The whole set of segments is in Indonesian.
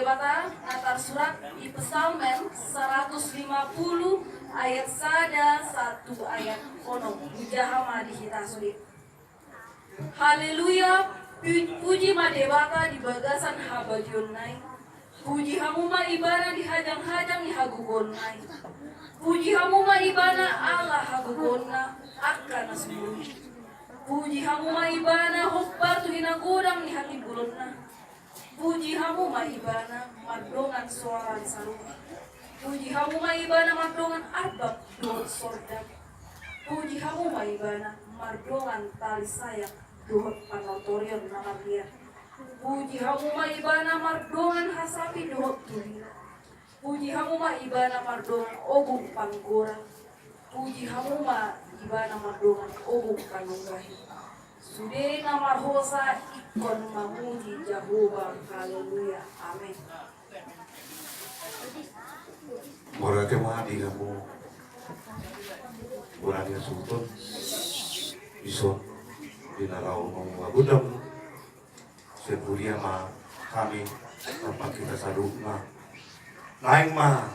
madebata natar surat di Psalmen 150 ayat sada 1 ayat kono mujahama dihita sulit. Haleluya, puji madebata di bagasan habadion nai. Puji hamuma ibana di hajang-hajang di hagugon nai. Puji hamuma ibana Allah hagugonna akan nasmuni. Puji hamuma ibana hoppa tu hinagodang ni hati bulonna. Puji hamuma ibana madongan suara sarunga. Puji hamuma ibana madongan arbab dohot sordak. Puji hamuma ibana madongan tali sayak dohot panotorion namalia. Puji hamuma ibana madongan hasapi dohot tulina. Puji hamuma ibana mardongan ogung panggora. Puji hamuma ibana mardongan ogung panunggahi. Sude namarhosa ikon mamuji Jehovah. Haleluya. Amin. Berarti mah di kamu berani sultan iso dinalau mengabudam sebulia mah kami tanpa kita sadukna naing mah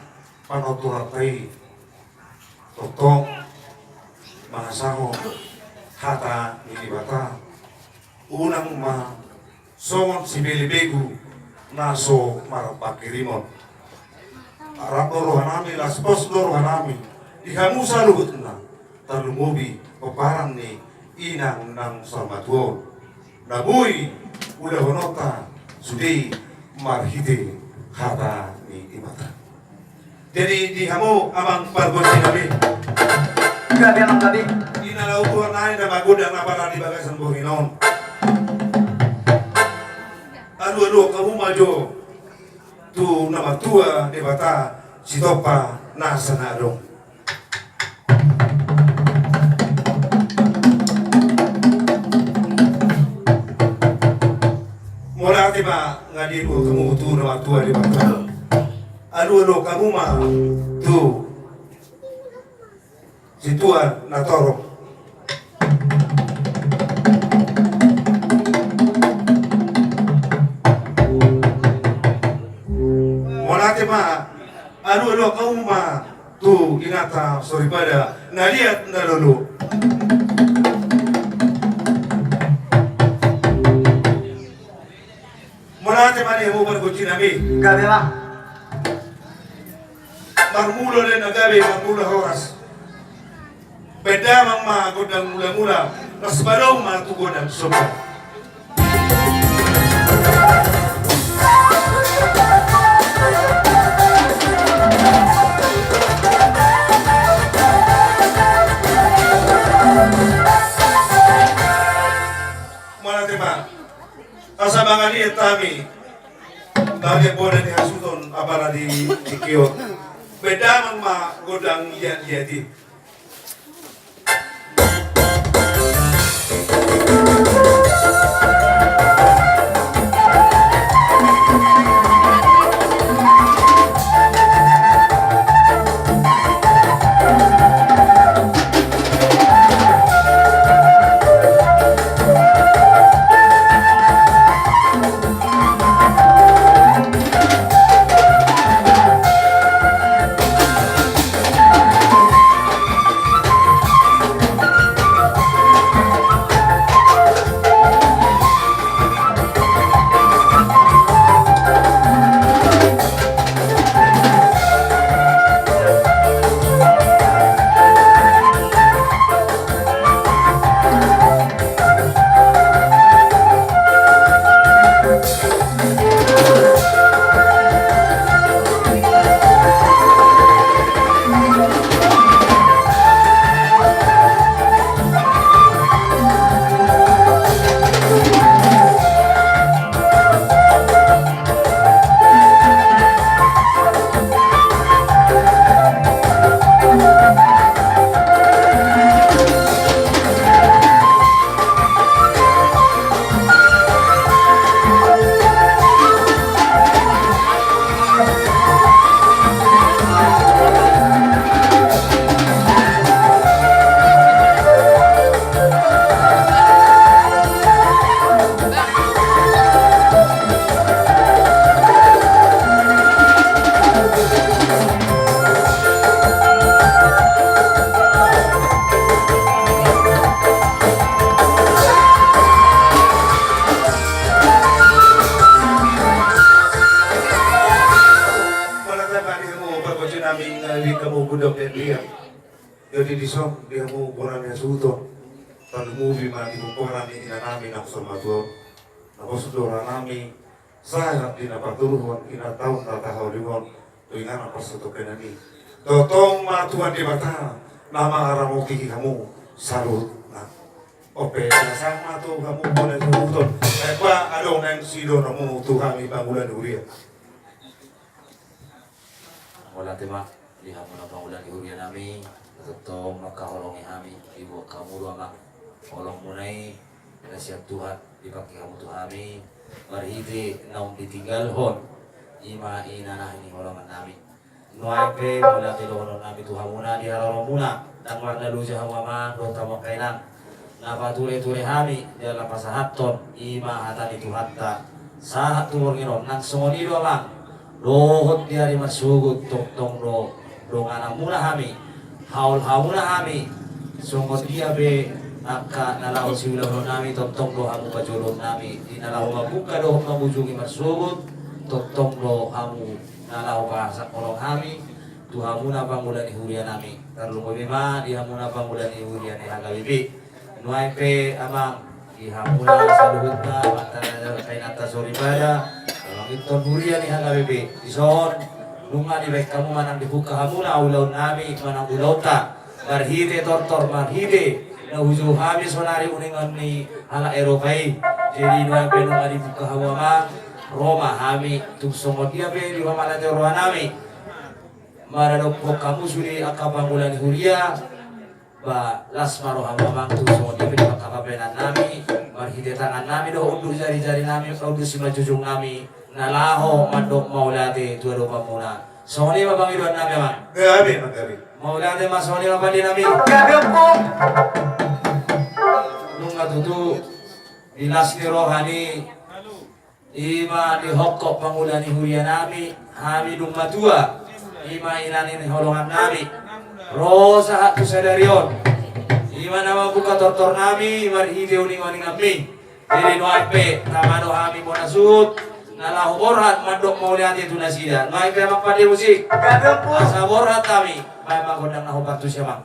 panoturatay totong mahasango hata nilibata unang mah songon si belibegu naso marapakirimon arap rohanami laspos rohanami ihamusa luhutna tarumubi peparan ni inang nang salmatuon nabui udah honota sudi marhite hata ni imata. Jadi di kamu amang pargosi kami. Gabi amang gabi. Inalau tuan naik dan magodang apa di bagasan bohinon. Aduh kamu maju. Tu nama tua debata si topa nasana dong. Mulai tiba ngadiru kamu tu nama tua debata. Aduh kamu mah tu si tua natorok. Aduh kamu mah tuh inata sorry pada ngaliat nalulu. Malate mana yang mau berkucing nabi? Gabi bang. Marmulo dan agabe marmulo horas. Beda mama godang mula-mula, nasbarong mah tu godang sobat. Asa bangani etami tadi boleh dihasuton apalagi di kiot beda mama godang jadi kami ngawi kamu budak dan dia. Jadi di sana dia mau borang yang suto. Tadi mau bima di borang ini nami nak sama tuh. Napa saudara nami saya di napa turuan ina tahun tak tahu liwon. Tuh ina napa satu kenani. Totong ma Tuhan di bata nama arah mau kamu salut. Oke, sama tuh kamu boleh nonton. Apa ada orang sido namu tuh kami bangunan Huria. Wala tema lihat mana bangunan Huria nami, tetong makaholongi kami ibu kamu doa mak, holong munai, nasihat Tuhan dipakai kamu tuh kami, berhiti naum ditinggal hon, ima inanah ini holongan nami. Nuaipe mula tidohon nami tuh hamuna di harorong muna, dan warna luja hawama dota makainan. Napa ture-ture kami dalam pasahaton ima hatani tu hatta sahat turun ngiron nang songoni do bang dohot dia di masugut tong do ngana muna kami haul hauna kami songot dia be akka nalau siulah nami tong do hamu bajulon nami di nalau mabuka do mamujungi masugut tong do hamu nalau bahasa kolong kami tu hamuna bangulan Huria nami terlalu bima di hamuna bangulan Huria ni hagabibi nuaipe amang ihamula sa luhut na matana kay nata sorry pada kalau itu Huria ni hanga bebe ison nunga ni baik kamu manang dibuka hamula ulaw nami manang ulauta marhide tortor marhide na huju habis sonari uningan ni hala Eropai jadi nuaipe nunga dibuka hawama Roma hami tuksongot dia be di hamala roha nami maradok kamu suri akabangulan Huria ba lasmaro hamamang tu so di pinaka kabenan nami marhide tangan nami do undur jari-jari nami undur sima jujung nami nalaho mandok maulate tu do pamuna soni babang idon nami mang Gabi. maulate mas soni mapandi nami Gabi po. nunga tutu dinas ni rohani ima di hokok pangulani Huria nami hami dumma tua ima inani holongan nami Rosa hatu sadarion ima nama buka tortor nami marhide uning-uning kami jadi nuaipe tamano kami bona sud nalahu borhat mandok mauliati itu nasidan nuaipe mak pade musik Gabi po. asa borhat kami may magodang nahu partu siya mak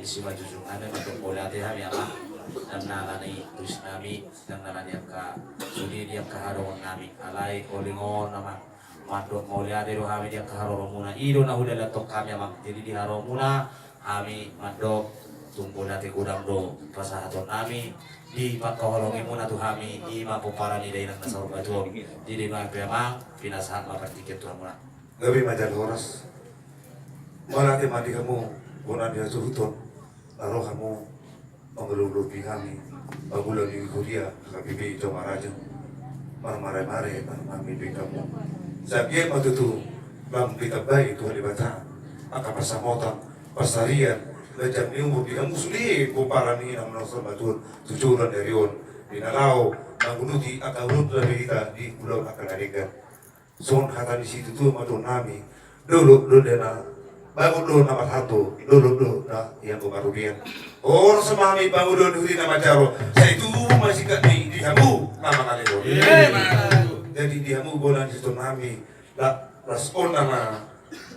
sima jujung kami untuk boleh hati ama dan nalani terus nami dan nalani ka sudi dia kaharon nami alai olingon nama madok mauliade do kami dia kaharon muna ido na hudala tok kami ama jadi di haron muna kami madok tunggu nate gudang do pasahaton nami di pakaholongi muna tu kami di mapopara ni dainang nasarong batu jadi na pemang pinasahan mapartiket tu muna Gabi majal horas. Malati mati kamu bonan dia suhuton. Lalu kamu mengelulupi kami Pagulan ni Korea, kabibi ito marajan. Marmare-mare, marmamibig kamu. Sabi matutu, bang pitabay ito halibata. Akapasamotang, pasarian, lajang yung bilang musuli, kumpara ni ang nasa matur, tujuran dari yon. Dinalaw, mangunuti, akawut na kita di pulau Akanarigan. Son hata di situ tu matun nami, dulu na, bago do na mathato, dulu na yang kumarubian. Orang semami bangun do huri na macaro, saya itu masih kat di hamu nama kali do. Jadi di hamu bolan situ nami, las onana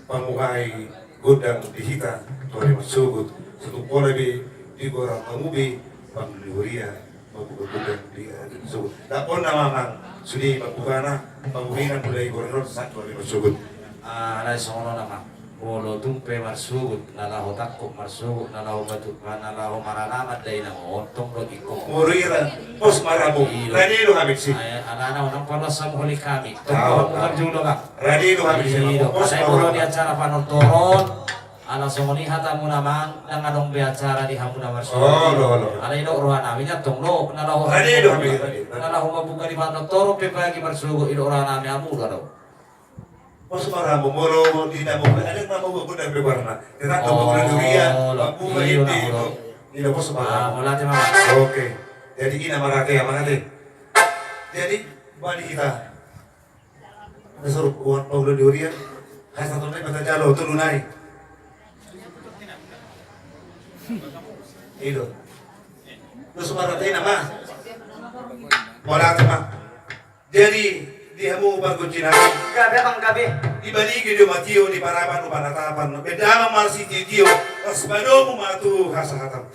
pamukai godang dihita, tuari masugut, satu pola di gorang pamubi, pamlihuria, pamugudang di masugut. Tak pernah mamang sudi pagbukana, pambuhinan mulai gorang satu tuari masugut. Alay songono nama. Bolo tumpe marsugut, nalaho takko marsugut, nalaho batuk, nalaho maralamat day nang ontong lagi ko. Murira, pos marabu, radido habit si. Anak-anak orang polos sama holi kami. Tahu, Tunggu julo kak. Radido habit si. Pos Saya ulo di marabu. acara panotoron. Anak songoni hatamu namang, nang adong be acara di hamu namar sugut. Oh, lo. Ada ino rohan aminya tonglo, nalaho. Radido habit. Nalaho mabuka di panotoro, pepagi marsugut ino rohan ami amu daro. Pos marabu, moro di namo, ada namo guna bebarna. Kita tahu guna durian, bunga ini pos marabu. Mulai mama. Oke, jadi ini marake ya marake. Jadi balik kita. Nasuruh uang paulo durian, khas satu naik kata jalo tulunai. Itu. Terus marake nama. Mola tema. Jadi dia mau berkunci nabi. Gabi bang gabi. Ibalik dia matio di parapan upanatapan. Beda marsi tio. Pas bado mo matu hasahatam.